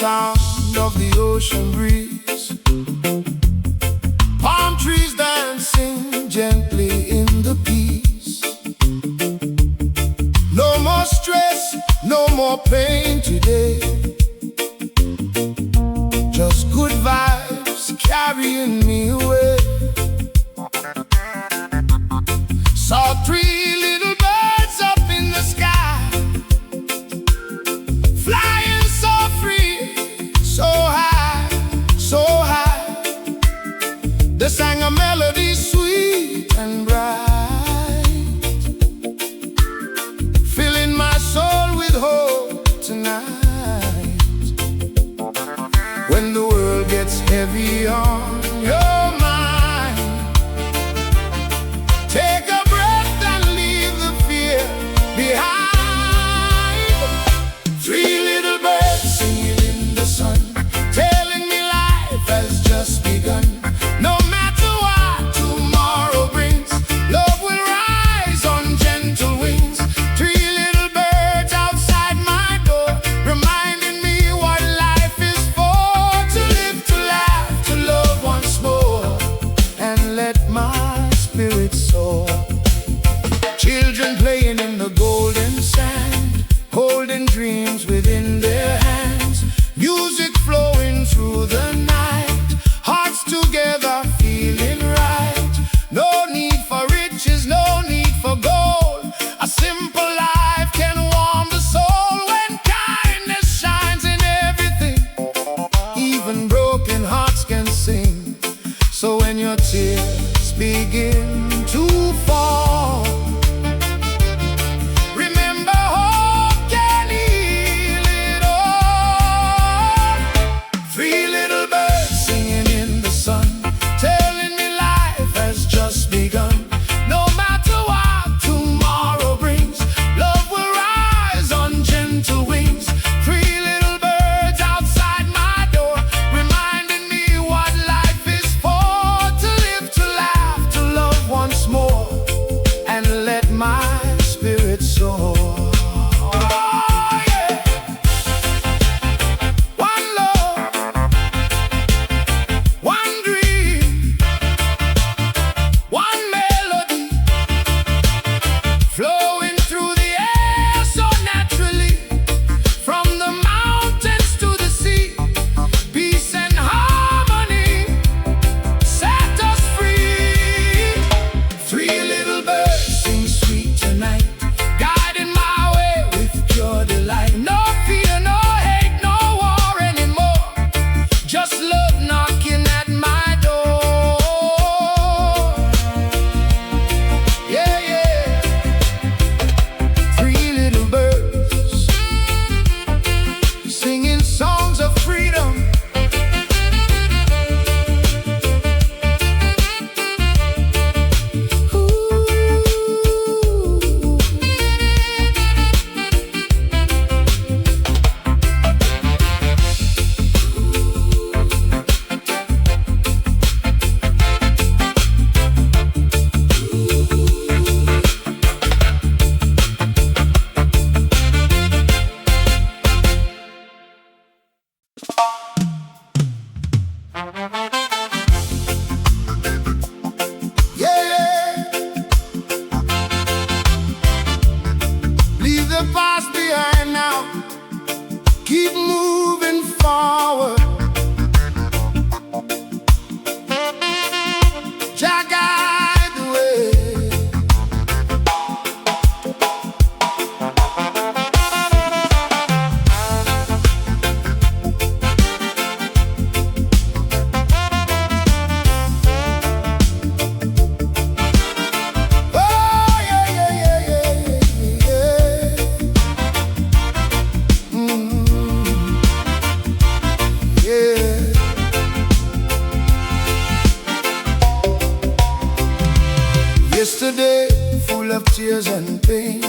sound of the ocean breeze, palm trees dancing gently in the peace. No more stress, no more pain today, just good vibes carrying me away. Saw three little birds up in the sky, flying so free, so high, so high. They sang a melody sweet and bright, filling my soul with hope tonight. When the world gets heavy on your mind, take a breath and leave the fear behind. Three little birds singing in the sun, telling me life has just begun. No matter what tomorrow brings, love will rise on gentle wings. Three little birds outside my door, reminding me what life is for. To live, to laugh, to love once more, and let my spirit soar. Children playing in the golden sand, holding dreams within their hands. Music flowing through the night, hearts together feeling right. No need for riches, no need for gold. A simple life can warm the soul when kindness shines in everything. Even broken hearts can sing. So when your tears begin to fall, remember hope can heal it all. Three little birds singing in the sun, telling me life has just begun. No matter what tomorrow brings, love will rise on gentle wings. Three little birds outside my door, reminding me what life is for. To live, to laugh, to love once more, and let my spirit soar. Oh, yeah. One love, one dream, one melody, flowing through the air so naturally. From the mountains to the sea, peace and harmony set us free. Three little birds sing sweet tonight, guiding my way with pure delight. No fear, no hate, no war anymore, just love knocking at my door. Yeah, yeah. Three little birds singing songs of freedom. Yeah, yeah. Leave the past behind now, keep moving forward. Jah guide the way. Oh, yeah, yeah, yeah, yeah, yeah, yeah. Yeah. Yesterday, full of tears and pain,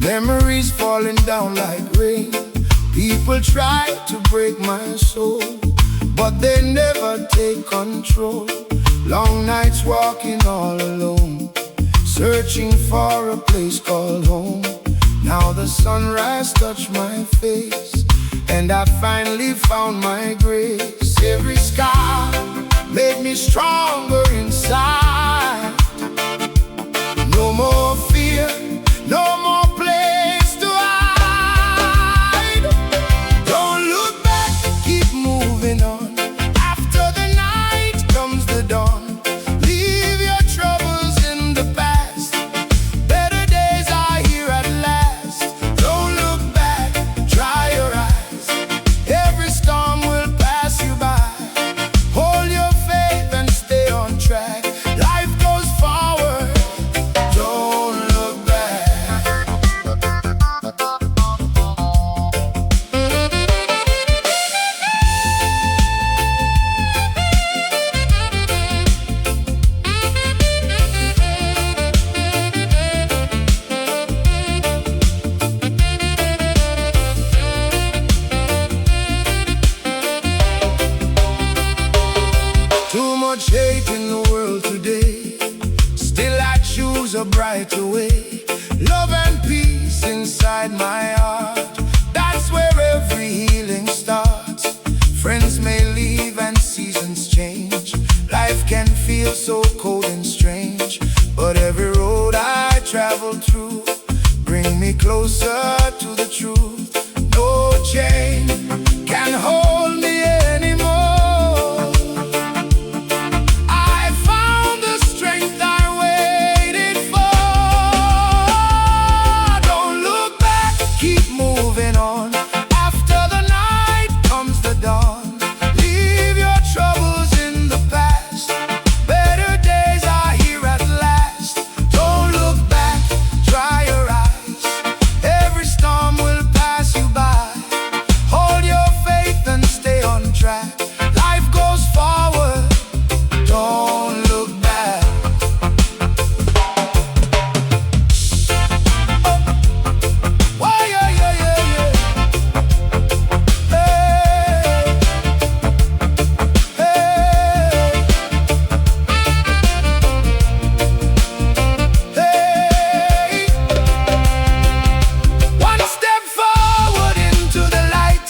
memories falling down like rain. People try to break my soul, but they never take control. Long nights walking all alone, searching for a place called home. Now the sunrise touched my face, and I finally found my grace. Every scar made me stronger inside. No more fear, no more place to hide. Don't look back, keep moving on. After the night comes the dawn. Leave your troubles in the past. Better days are here at last. Don't look back, dry your eyes. Every storm will pass you by. Hold your faith and stay on track. Life goes forward. Don't look back. Too much hate in the world today. Still I choose a brighter way. Love and peace inside my heart. That's where every healing starts. Friends may leave and seasons change. Life can feel so cold and strange, but every road I travel through bring me closer to the truth. No chain can hold me anymore. I found the strength I waited for. Don't look back, keep moving on. After the night comes the dawn. Leave your troubles in the past. Better days are here at last. Don't look back, dry your eyes. Every storm will pass you by. Hold your faith and stay on track. Life goes forward. Don't look back. Why, yeah, yeah, yeah, yeah. Hey, hey, hey. One step forward into the light.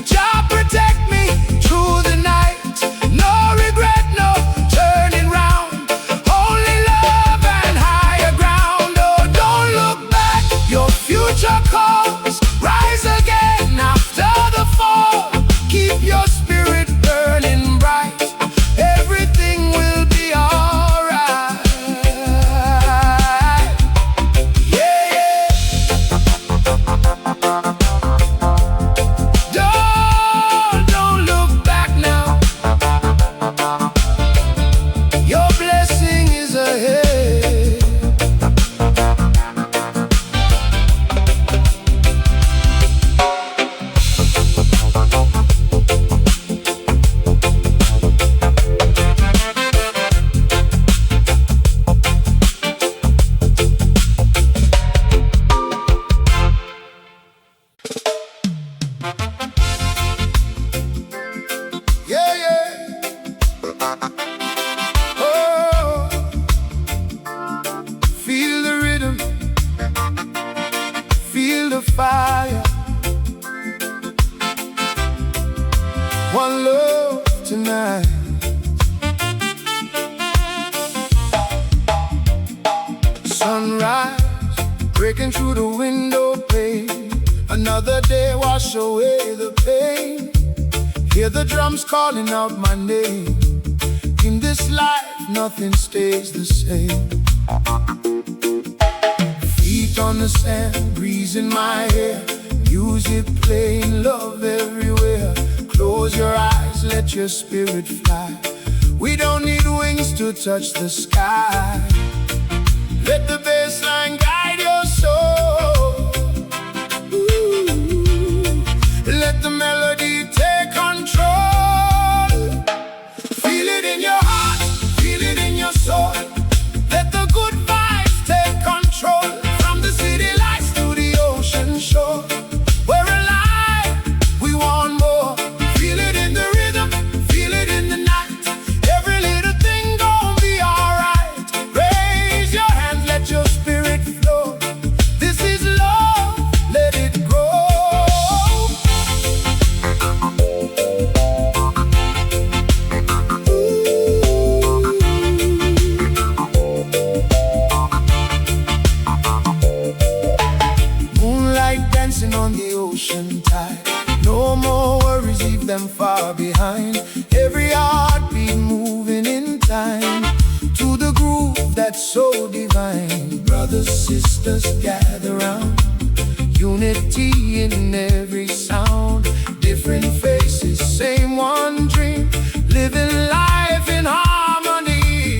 Jah protect me through the night. No regret, no turning round. Only love and higher ground. Oh, don't look back, your future calls. Rise again after the fall. Keep your spirit burning bright. Everything will be alright. Yeah, yeah. Don't look back now. Your blessing is ahead. Yeah, yeah. Oh, feel the rhythm, feel the fire. One love tonight. Sunrise breaking through the window pane. Another day wash away the pain. Hear the drums calling out my name. In this life, nothing stays the same. Feet on the sand, breeze in my hair. Music playing, love everywhere. Close your eyes, let your spirit fly. We don't need wings to touch the sky. Let the bassline guide your soul. Ooh. Let the melody take control. Feel it in your heart, feel it in your soul. Let the good vibes take control. From the city lights to the ocean shore. We're alive, we want more. Feel it in the rhythm, feel it in the night. Every little thing gon' be alright. Raise your hands, let your ocean tide. No more worries, leave them far behind. Every heartbeat moving in time to the groove that's so divine. Brothers, sisters, gather round. Unity in every sound. Different faces, same one dream. Living life in harmony.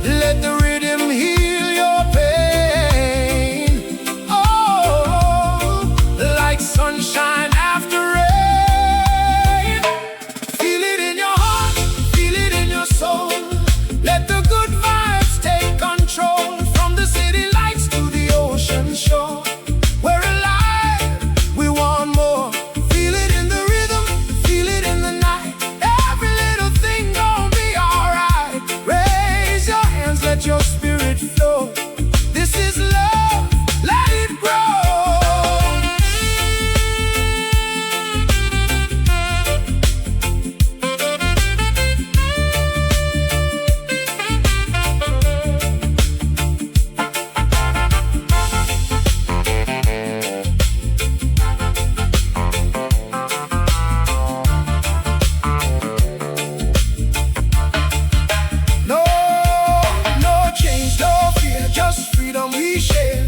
Let the rhythm heal your pain. Oh, like sunshine after rain. Feel it in your heart, feel it in your soul. Let the good vibes take control. From the city lights to the ocean shore. We're alive, we want more. Feel it in the rhythm, feel it in the night. Every little thing gon' be alright. Raise your hands, let your spirit flow. This is love, let it grow. No change, no fear, just freedom we share.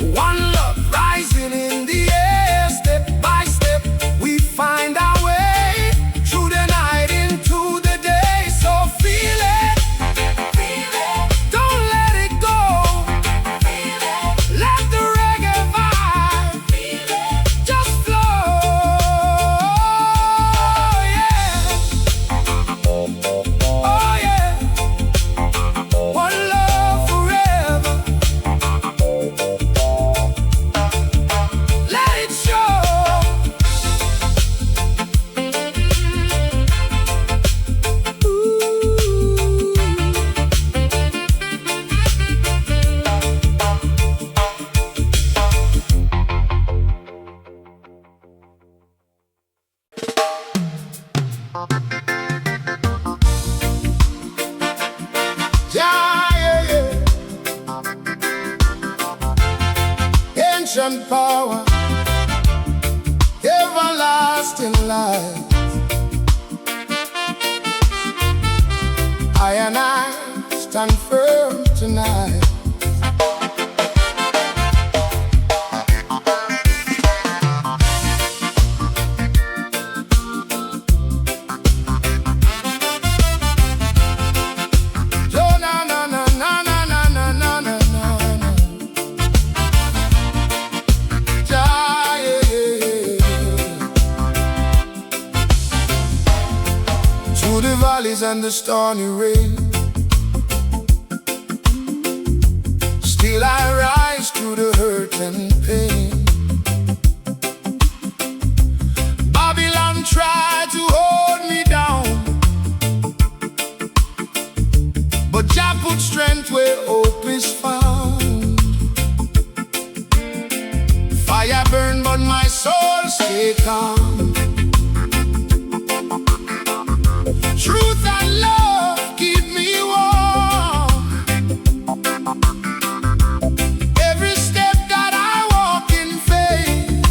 One love rising in the air. Step by step, we find our way. Through the night into the day. So feel it, don't let it go. Let the reggae vibe just flow. Yeah. Oh yeah. One love forever. Let it show. Yeah, yeah, yeah. Ancient power, everlasting life. I and I stand firm tonight. Oh, na na na na na na na na na na. Yeah, yeah, yeah. Through the valleys and the stormy rain, still I rise through the hurt and pain. Babylon tried to hold me down, but Jah put strength where hope is found. Fire burn, but my soul stay calm. Truth and love keep me warm. Every step that I walk in faith,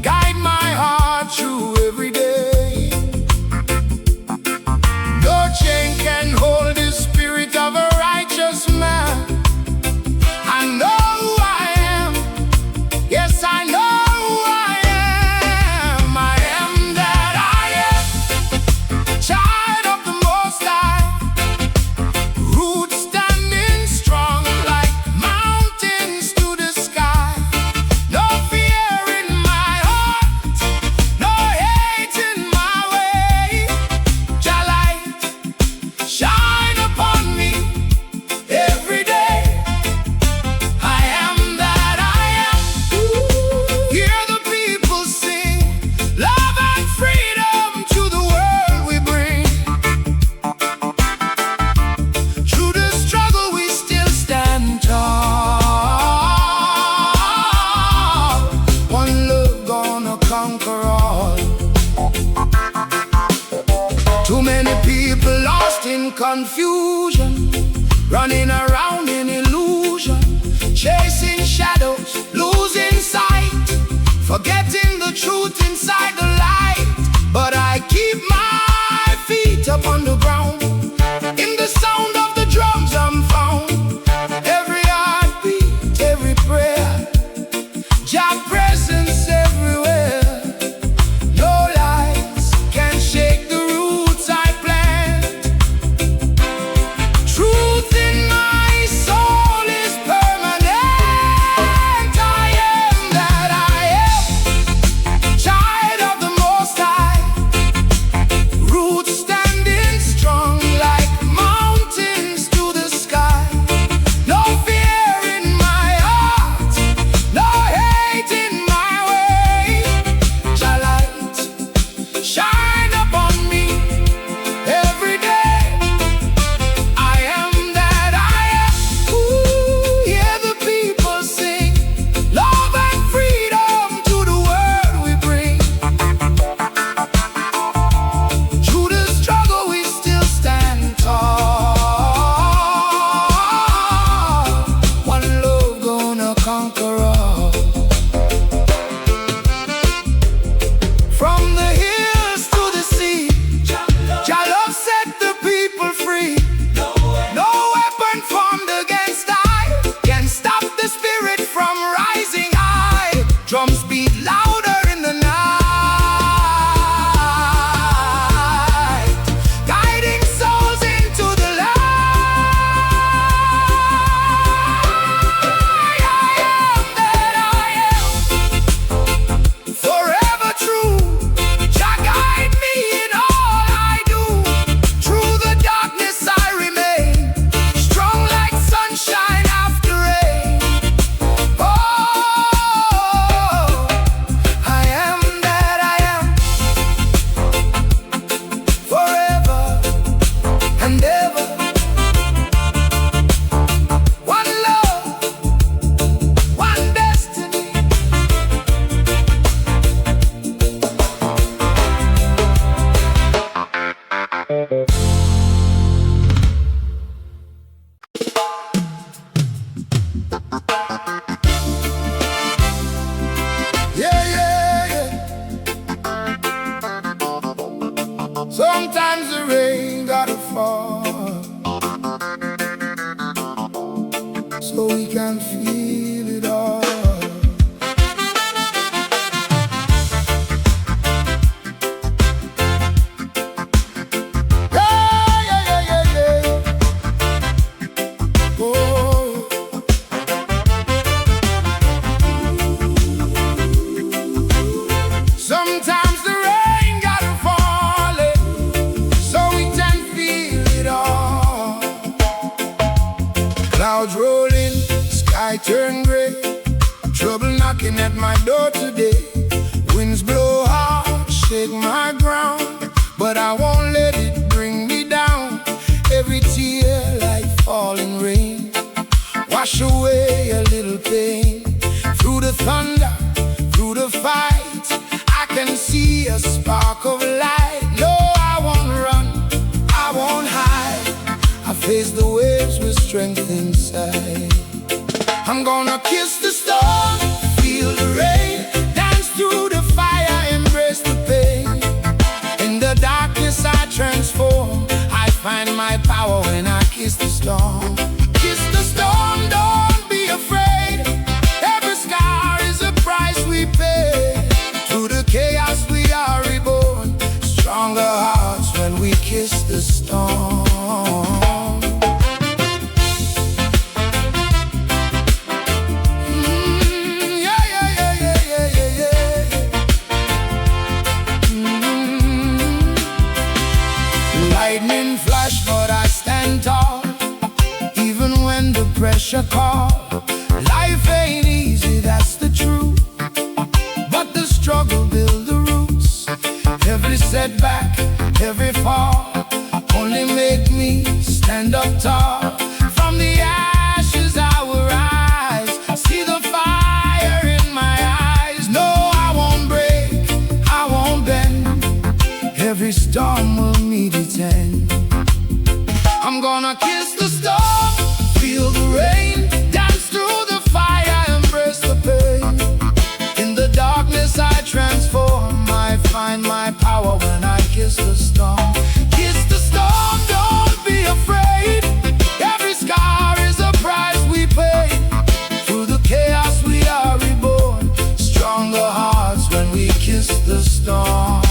guide my heart through every day. No chain can hold the spirit of a righteous man. I know who I am. Yes, I know who I am. I am that I am. Child of the Most High. Roots standing strong like mountains to the sky. No fear in my heart, no hate in my way. Jah light shine upon me every day. I am that I am. Hear the people sing, love and freedom to the world we bring. Through the struggle we still stand tall. One love gonna conquer all. Too many people lost in confusion, running around in illusion, chasing shadows, losing so we can feel it all. Sometimes the rain got to fall, so we can feel it all. Clouds rolling, sky turn gray, trouble knocking at my door today. Winds blow hard, shake my ground, but I won't let it bring me down. Every tear like falling rain, wash away a little pain. Through the thunder, through the fight, I can see a spark of light. No, I won't run, I won't hide. I face the waves with strength inside. I'm gonna kiss the storm, feel the rain, dance through the fire, embrace the pain. In the darkness I transform, I find my power when I kiss the storm. Kiss the storm, don't be afraid. Every scar is a price we pay. Through the chaos we are reborn, stronger hearts when we kiss the storm. Lightning flash, but I stand tall, even when the pressure calls. Life ain't easy, that's the truth, but the struggle builds the roots. Every setback, every fall, only make me stand up tall. From the ashes I will rise, see the fire in my eyes. No, I won't break, I won't bend, every storm will meet its end. I'm gonna kiss the storm, feel the rain, dance through the fire, embrace the pain. In the darkness I transform, I find my power when I kiss the storm. Kiss the storm, don't be afraid. Every scar is a price we pay. Through the chaos we are reborn, stronger hearts when we kiss the storm.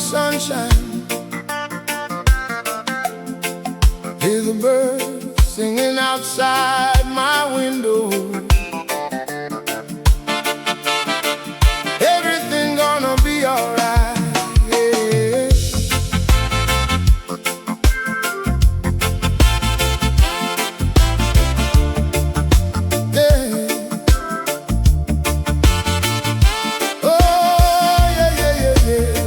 Sunshine, hear the birds singing outside my window. Everything gonna be alright, yeah. Yeah. Oh, yeah, yeah, yeah, yeah.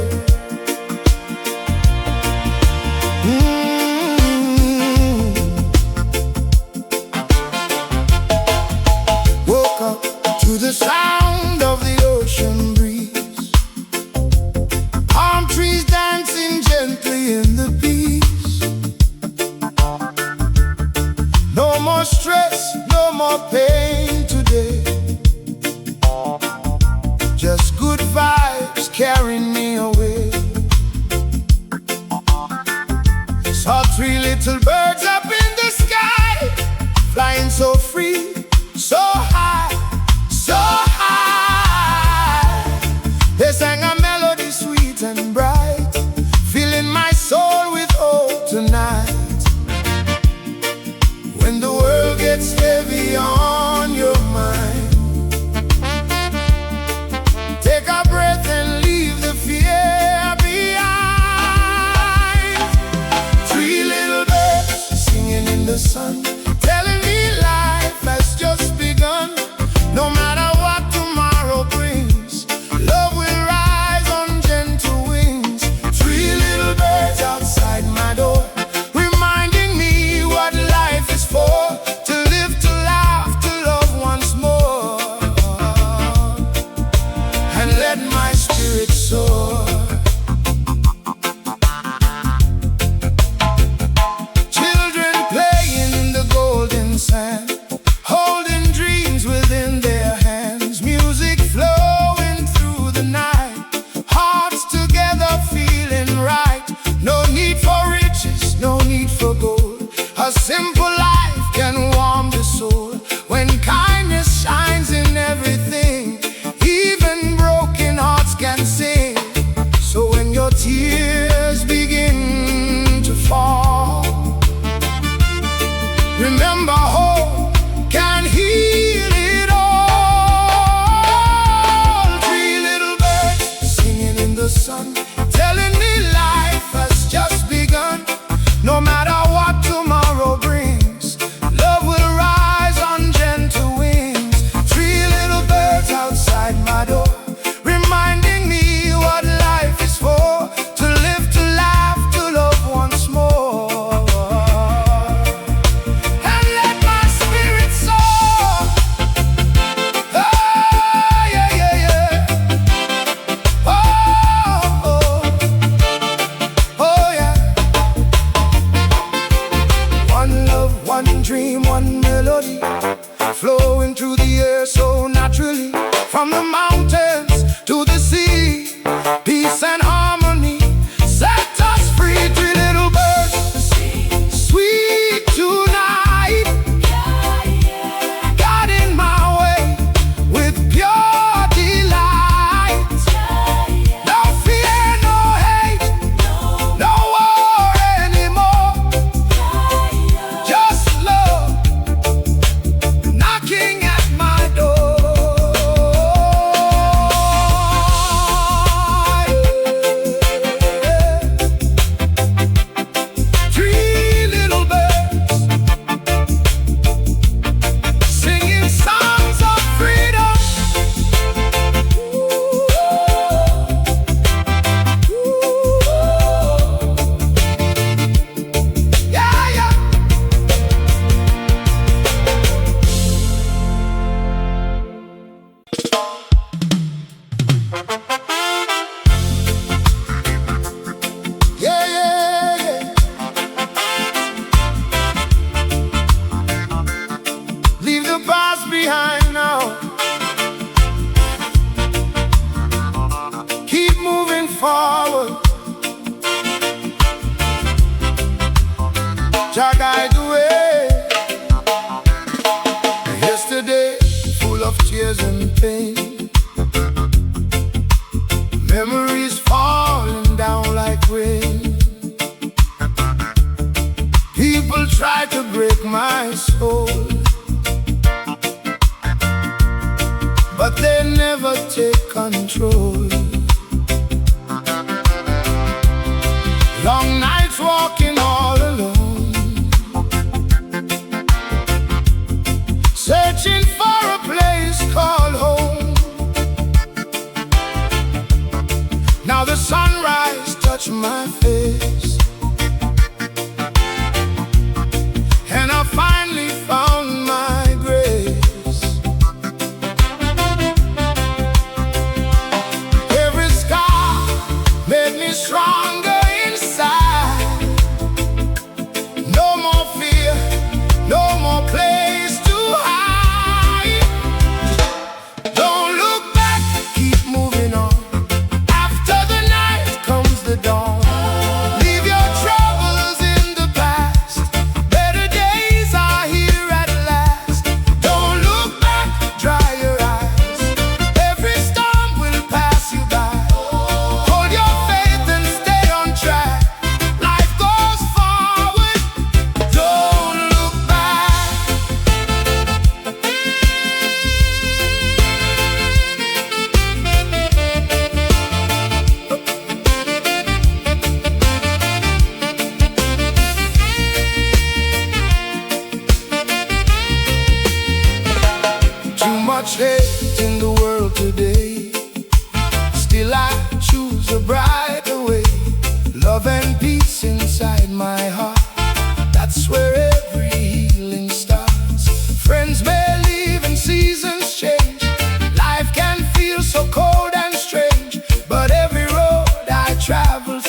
Little birds up in the sky, flying so free, so high, so high. They sang a melody sweet and bright, filling my soul with hope tonight. When the world gets heavy on your mind, take a breath and leave the fear behind. Three little birds singing in the sun, telling me life has just begun. No matter what tomorrow brings, love will rise on gentle wings. Three little birds outside my door, reminding me what life is for. To live, to laugh, to love once more, and let my spirit soar. Children playing in the golden sand, holding dreams within their hands. Music flowing through the night, hearts together feeling right. No need for riches, no need for gold. A simple life can warm the soul. When kindness shines in everything, even broken hearts can sing. So when your tears begin to fall, remember hope can heal it all. Three little birds singing in the sun, telling me life has just begun. No matter what tomorrow brings, love will rise on gentle wings. Three little birds outside my door, reminding me what life is for. To live, to laugh, to love once more, and let my spirit soar. Oh, yeah, yeah, yeah. Oh, oh, oh, yeah. One love, one dream, one melody, flowing through the air so naturally. From the mountains to the sea, peace and harmony set us free. Three little birds, sweet tonight, guiding my way with pure delight. No fear, no hate, no war anymore. Just love knocking at my door. Three little birds singing songs of freedom. Yeah, yeah. Yeah, yeah, yeah. Leave the past behind now. Keep moving forward. Jah guide the way. Yesterday, full of tears and pain, memories falling down like rain. People try to break my soul, but they never take control. Long nights walking all alone, searching for a place called home. Now the sunrise touched my face, and I finally found my grace. Every scar made me stronger inside. No more fear, no more place to hide. Don't look back, keep moving on. After the night comes the dawn. Leave your troubles in the past,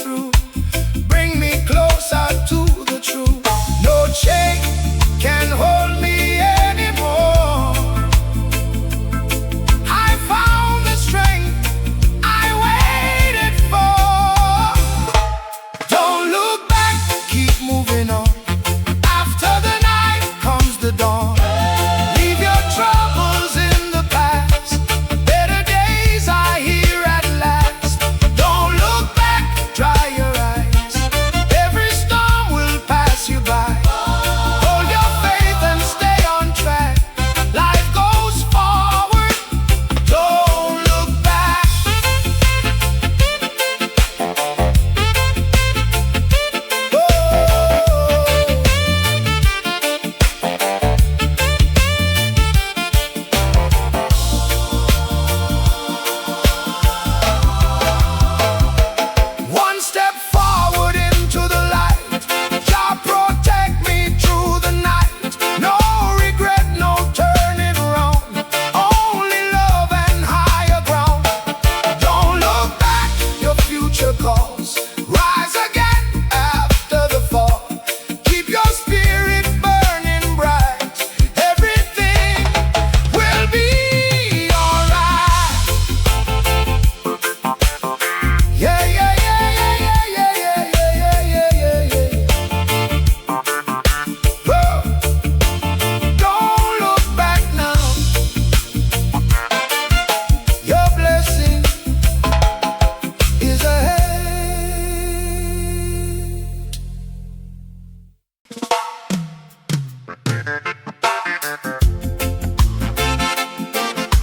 through. Bring me closer to the truth. No chain can hold me anymore. I found the strength I waited for. Don't look back, keep moving on. After the night comes the dawn. Leave your troubles in the past. Better days are here at last. Don't look back, dry your eyes. Every storm will pass you by. Hold your faith and stay on track. Life goes forward, don't look back. One step forward into the light. Jah protect me through the night. No regret, no turning around. Only love and higher ground. Don't look back, your future calls. Rise again after the fall. Keep your spirit burning bright. Everything will be alright. Yeah, yeah, yeah, yeah, yeah, yeah, yeah, yeah, yeah, yeah, yeah. Whoa. Don't look back now. Your blessing is ahead.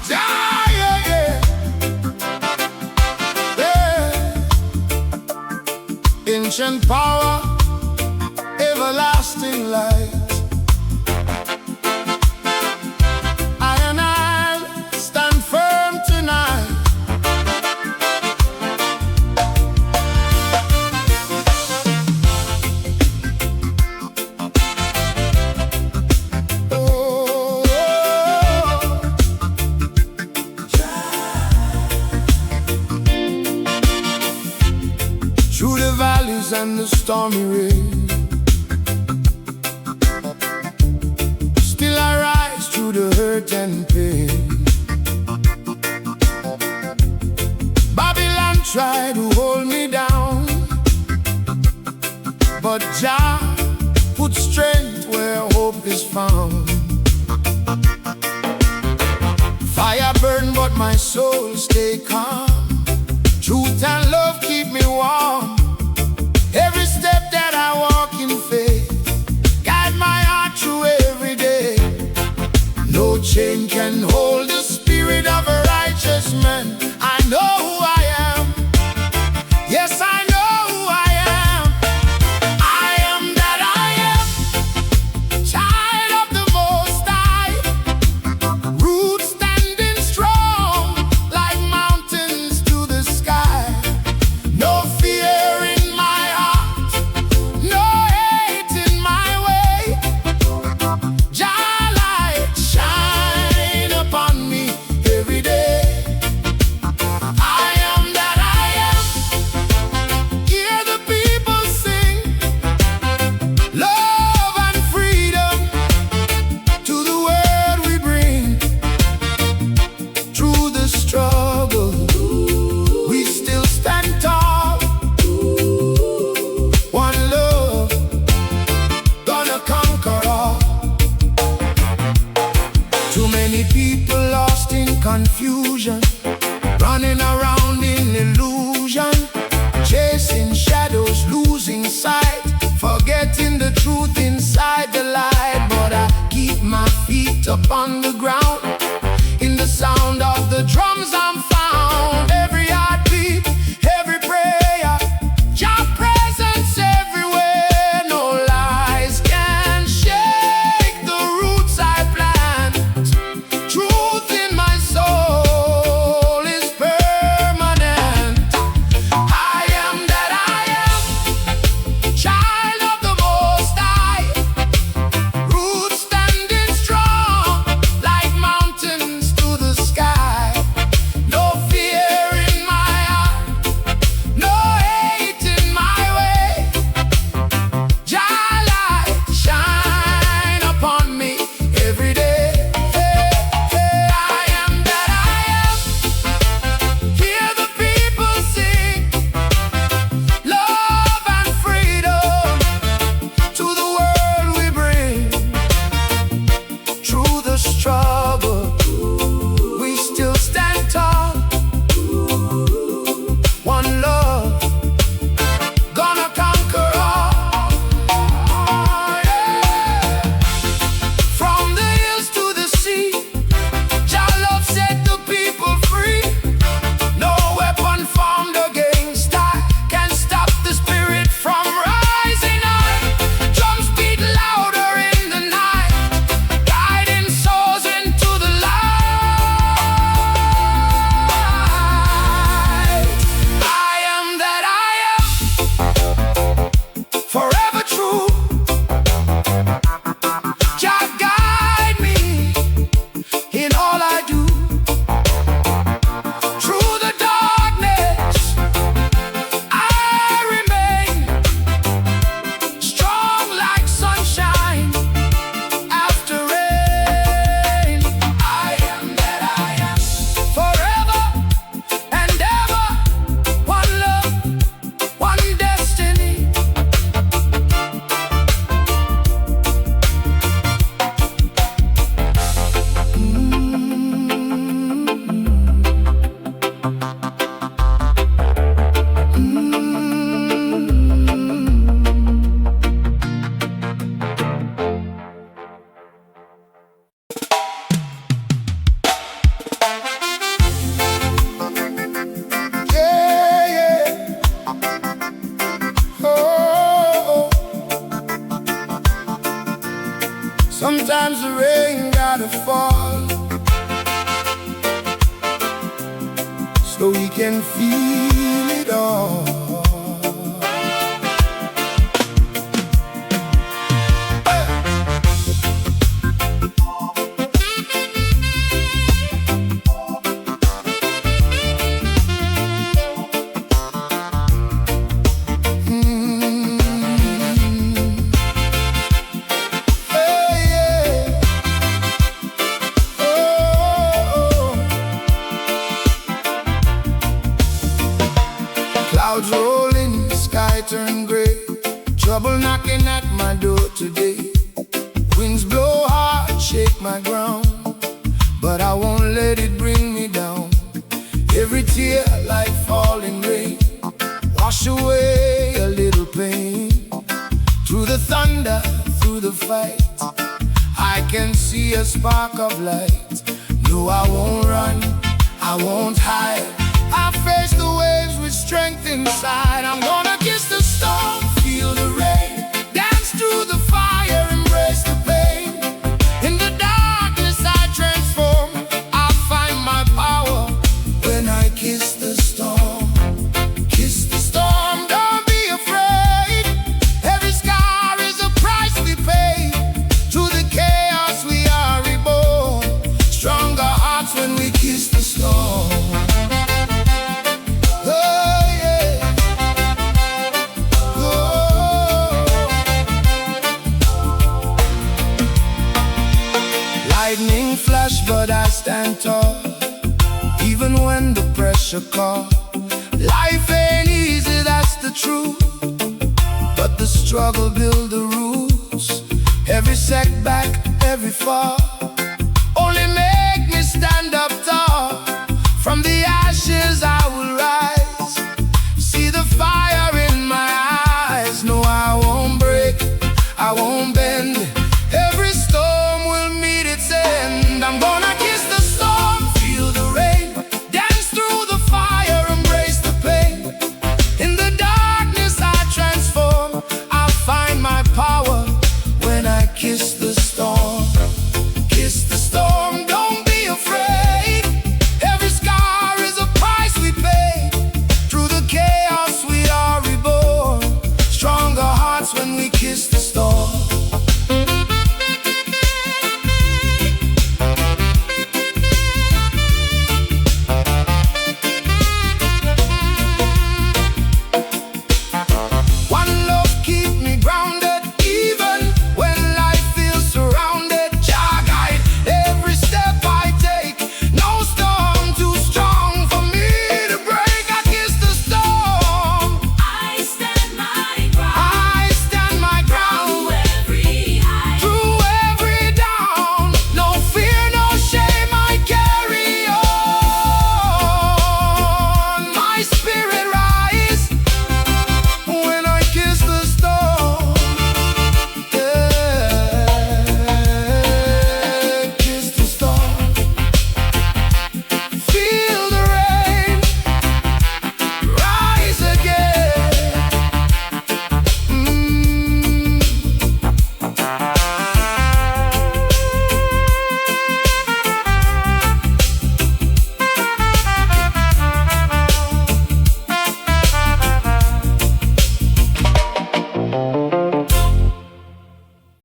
Yeah, yeah, yeah. Yeah. Ancient power, everlasting light. I and I stand firm tonight. Oh, through the valleys and the stormy rain, still I rise through the hurt and pain. Babylon tried to hold me down, but Jah put strength where hope is found. Fire burn, but my soul stay calm. Truth and love keep me warm. Every step that I walk in faith, guide my heart through every day. No chain can hold the spirit of a righteous man. I know who I am. Yes, I know who I am. I am that I am. Child of the Most High. Roots standing strong like mountains to the sky. No fear in my heart, no hate in my way. Jah light shine upon me every day. I am that I am. Hear the people sing love and freedom to the world we bring. Through the struggle, we still stand tall. One love, gonna conquer all. Too many people lost in confusion, running around in illusion, chasing shadows, losing sight, forgetting the truth inside the light. But I keep my feet up on the ground. In the sound of the drums I'm found. Every heartbeat, every prayer, Jah presence everywhere. No lies can shake the roots I plant. Truth in my soul is permanent. I am that I am. Child of the Most High. Roots standing strong sometimes the rain gotta fall so we can feel it all. Clouds rolling, the sky turn gray. Trouble knocking at my door today. Winds blow hard, shake my ground, but I won't let it bring me down. Every tear like falling rain, wash away a little pain. Through the thunder, through the fight, I can see a spark of light. No, I won't run, I won't hide. I face the waves with strength inside. I'm gonna kiss the storm, feel the rain, dance through the fire, embrace the pain. In the darkness I transform, I find my power when I kiss the storm. Kiss the storm, don't be afraid. Every scar is a price we pay. To the chaos we are reborn. Stronger hearts when we kiss the storm. Lightning flash, but I stand tall, even when the pressure calls. Life ain't easy, that's the truth, but the struggle build the rules. Every setback, every fall,